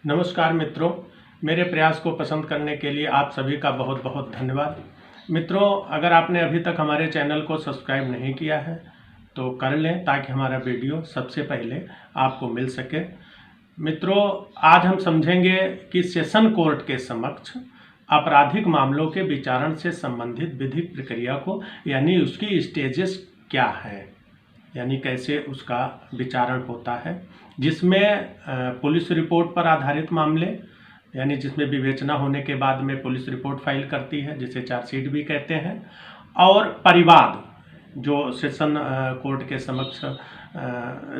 नमस्कार मित्रों, मेरे प्रयास को पसंद करने के लिए आप सभी का बहुत बहुत धन्यवाद। मित्रों, अगर आपने अभी तक हमारे चैनल को सब्सक्राइब नहीं किया है तो कर लें ताकि हमारा वीडियो सबसे पहले आपको मिल सके। मित्रों, आज हम समझेंगे कि सेशन कोर्ट के समक्ष आपराधिक मामलों के विचारण से संबंधित विधिक प्रक्रिया को यानी उसकी स्टेजेस क्या है, यानी कैसे उसका विचारण होता है, जिसमें पुलिस रिपोर्ट पर आधारित मामले यानी जिसमें विवेचना होने के बाद में पुलिस रिपोर्ट फाइल करती है, जिसे चार्जशीट भी कहते हैं, और परिवाद जो सेशन कोर्ट के समक्ष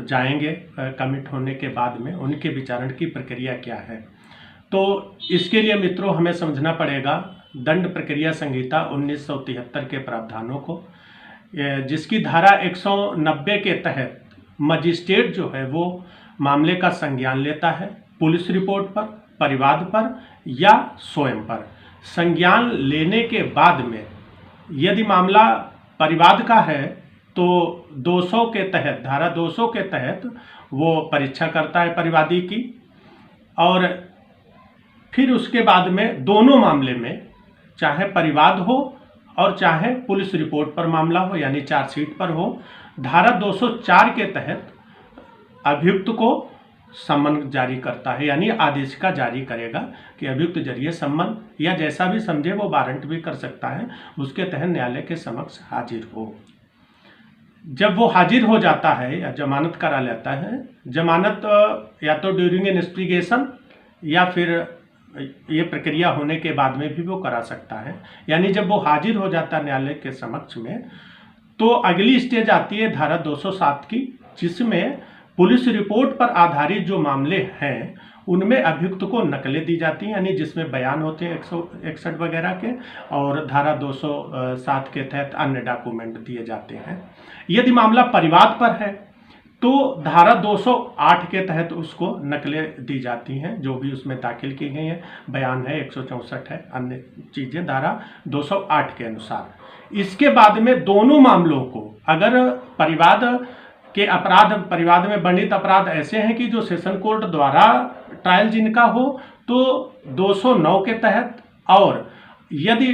जाएंगे कमिट होने के बाद में उनके विचारण की प्रक्रिया क्या है। तो इसके लिए मित्रों हमें समझना पड़ेगा दंड प्रक्रिया संहिता 1973 के प्रावधानों को, जिसकी धारा 190 के तहत मजिस्ट्रेट जो है वो मामले का संज्ञान लेता है पुलिस रिपोर्ट पर, परिवाद पर या स्वयं पर। संज्ञान लेने के बाद में यदि मामला परिवाद का है तो 200 के तहत, धारा 200 के तहत वो परीक्षा करता है परिवादी की, और फिर उसके बाद में दोनों मामले में चाहे परिवाद हो और चाहे पुलिस रिपोर्ट पर मामला हो यानी चार्जशीट पर हो, धारा 204 के तहत अभियुक्त को सम्मन जारी करता है यानी आदेशिका जारी करेगा कि अभियुक्त जरिए सम्मन या जैसा भी समझे वो वारंट भी कर सकता है, उसके तहत न्यायालय के समक्ष हाजिर हो। जब वो हाजिर हो जाता है या जमानत करा लेता है, जमानत या तो ड्यूरिंग इन्वेस्टिगेशन या फिर ये प्रक्रिया होने के बाद में भी वो करा सकता है, यानी जब वो हाजिर हो जाता है न्यायालय के समक्ष में तो अगली स्टेज आती है धारा 207 की, जिसमें पुलिस रिपोर्ट पर आधारित जो मामले हैं उनमें अभियुक्त को नकलें दी जाती हैं, यानी जिसमें बयान होते हैं 161 वगैरह के, और धारा 207 के तहत अन्य डॉक्यूमेंट दिए जाते हैं। यदि मामला परिवाद पर है तो धारा 208 के तहत उसको नकलें दी जाती हैं, जो भी उसमें दाखिल की गई हैं, बयान है 164 है, अन्य चीज़ें धारा 208 के अनुसार। इसके बाद में दोनों मामलों को, अगर परिवाद के अपराध, परिवाद में वर्णित अपराध ऐसे हैं कि जो सेशन कोर्ट द्वारा ट्रायल जिनका हो तो 209 के तहत, और यदि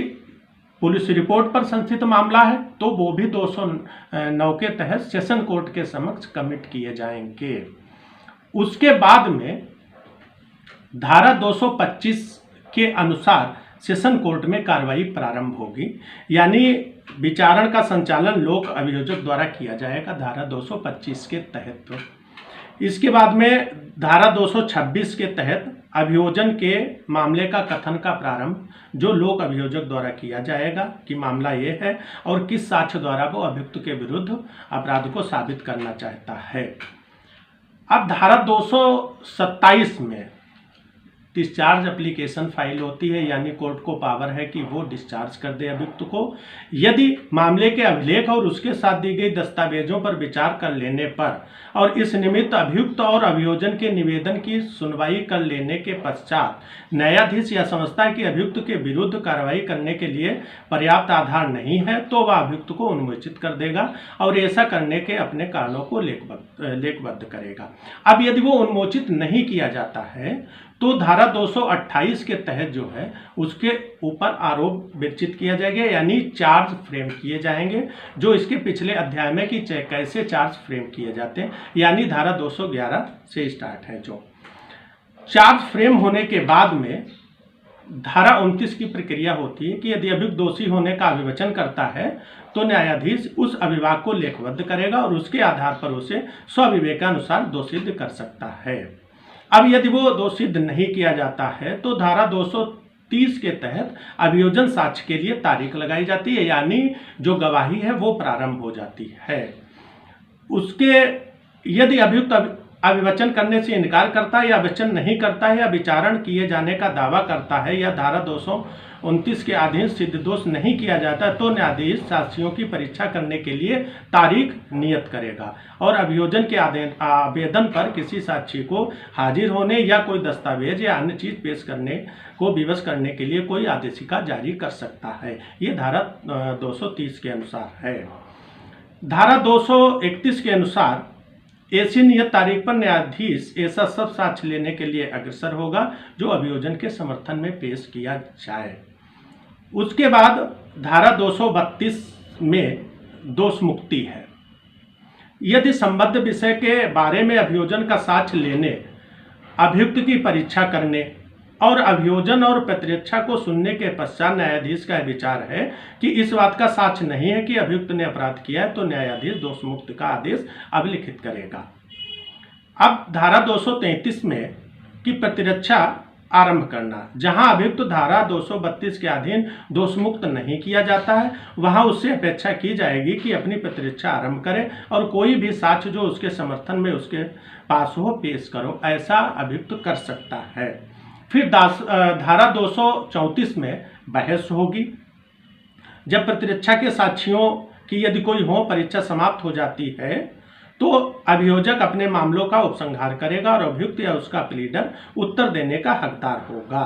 पुलिस रिपोर्ट पर संस्थित मामला है तो वो भी 209 के तहत सेशन कोर्ट के समक्ष कमिट किए जाएंगे। उसके बाद में धारा 225 के अनुसार सेशन कोर्ट में कार्रवाई प्रारंभ होगी, यानी विचारण का संचालन लोक अभियोजक द्वारा किया जाएगा धारा 225 के तहत। इसके बाद में धारा 226 के तहत अभियोजन के मामले का कथन का प्रारंभ जो लोक अभियोजक द्वारा किया जाएगा कि मामला ये है और किस साक्ष्य द्वारा वो अभियुक्त के विरुद्ध अपराध को साबित करना चाहता है। अब धारा 227 में डिस्चार्ज एप्लीकेशन फाइल होती है, यानी कोर्ट को पावर है कि वो डिस्चार्ज कर दे अभियुक्त को, यदि मामले के अभिलेख और उसके साथ दी गई दस्तावेजों पर विचार कर लेने पर और इस निमित्त अभियुक्त और अभियोजन के निवेदन की सुनवाई कर लेने के पश्चात न्यायाधीश या समझता है कि अभियुक्त के विरुद्ध कार्रवाई करने के लिए पर्याप्त आधार नहीं है तो वह अभियुक्त को उन्मोचित कर देगा और ऐसा करने के अपने कारणों को लेखबद्ध करेगा। अब यदि वो उन्मोचित नहीं किया जाता है तो धारा 228 के तहत जो है उसके ऊपर आरोप विरचित किया जाएगा, यानी चार्ज फ्रेम किए जाएंगे, जो इसके पिछले अध्याय में कि कैसे चार्ज फ्रेम किए जाते हैं, यानी धारा 211 से स्टार्ट है। जो चार्ज फ्रेम होने के बाद में धारा 29 की प्रक्रिया होती है कि यदि अभियुक्त दोषी होने का अभिवचन करता है तो न्यायाधीश उस अभिभाग को लेखबद्ध करेगा और उसके आधार पर उसे स्वविवेकानुसार दोषित कर सकता है। अब यदि वो दोषित नहीं किया जाता है तो धारा 230 के तहत अभियोजन साक्ष्य के लिए तारीख लगाई जाती है, यानी जो गवाही है वो प्रारंभ हो जाती है। उसके यदि अभियुक्त अभिवचन करने से इनकार करता है या अभिवचन नहीं करता है या विचारण किए जाने का दावा करता है या धारा 229 के अधीन सिद्ध दोष नहीं किया जाता तो न्यायाधीश साक्षियों की परीक्षा करने के लिए तारीख नियत करेगा और अभियोजन के आवेदन पर किसी साक्षी को हाजिर होने या कोई दस्तावेज या अन्य चीज पेश करने को विवश करने के लिए कोई आदेशिका जारी कर सकता है। ये धारा 230 के अनुसार है। धारा 231 के अनुसार ऐसी नियत तारीख पर न्यायाधीश ऐसा सब साक्ष्य लेने के लिए अग्रसर होगा जो अभियोजन के समर्थन में पेश किया जाए। उसके बाद धारा 232 में दोष मुक्ति है। यदि संबद्ध विषय के बारे में अभियोजन का साक्ष्य लेने, अभियुक्त की परीक्षा करने और अभियोजन और प्रतिरक्षा को सुनने के पश्चात न्यायाधीश का विचार है कि इस बात का साक्ष्य नहीं है कि अभियुक्त ने अपराध किया है, तो न्यायाधीश दोष मुक्त का आदेश अभिलिखित करेगा। अब धारा 233 में कि प्रतिरक्षा आरंभ करना, जहां अभियुक्त धारा 232 के अधीन दोष मुक्त नहीं किया जाता है, वहां उससे अपेक्षा की जाएगी कि अपनी प्रतिरक्षा आरंभ करे और कोई भी साक्ष्य जो उसके समर्थन में उसके पास हो पेश करो, ऐसा अभियुक्त कर सकता है। फिर धारा 234 में बहस होगी। जब प्रतिरक्षा के साक्षियों की यदि कोई हो परीक्षा समाप्त हो जाती है तो अभियोजक अपने मामलों का उपसंहार करेगा और अभियुक्त या उसका प्लीडर उत्तर देने का हकदार होगा।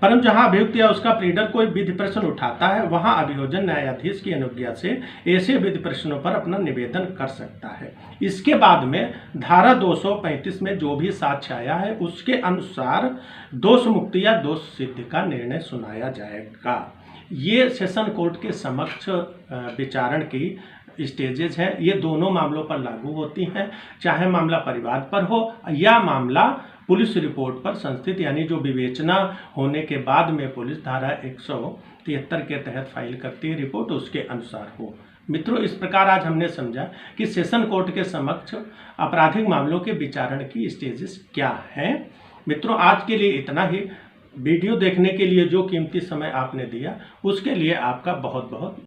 परंतु जहां अभियुक्त या उसका प्लीडर कोई विधि प्रश्न उठाता है, वहां अभियोजन न्यायाधीश की अनुज्ञा से ऐसे विधि प्रश्नों पर अपना निवेदन कर सकता है। इसके बाद में धारा 235 में जो भी साक्ष्य आया है उसके अनुसार दोष मुक्ति या दोष सिद्धि का निर्णय सुनाया जाएगा। ये सेशन कोर्ट के समक्ष विचारण की स्टेजेस हैं। ये दोनों मामलों पर लागू होती हैं, चाहे मामला परिवाद पर हो या मामला पुलिस रिपोर्ट पर संस्थित, यानी जो विवेचना होने के बाद में पुलिस धारा 173 के तहत फाइल करती है रिपोर्ट, उसके अनुसार हो। मित्रों, इस प्रकार आज हमने समझा कि सेशन कोर्ट के समक्ष आपराधिक मामलों के विचारण की स्टेजेस क्या हैं। मित्रों, आज के लिए इतना ही। वीडियो देखने के लिए जो कीमती समय आपने दिया उसके लिए आपका बहुत बहुत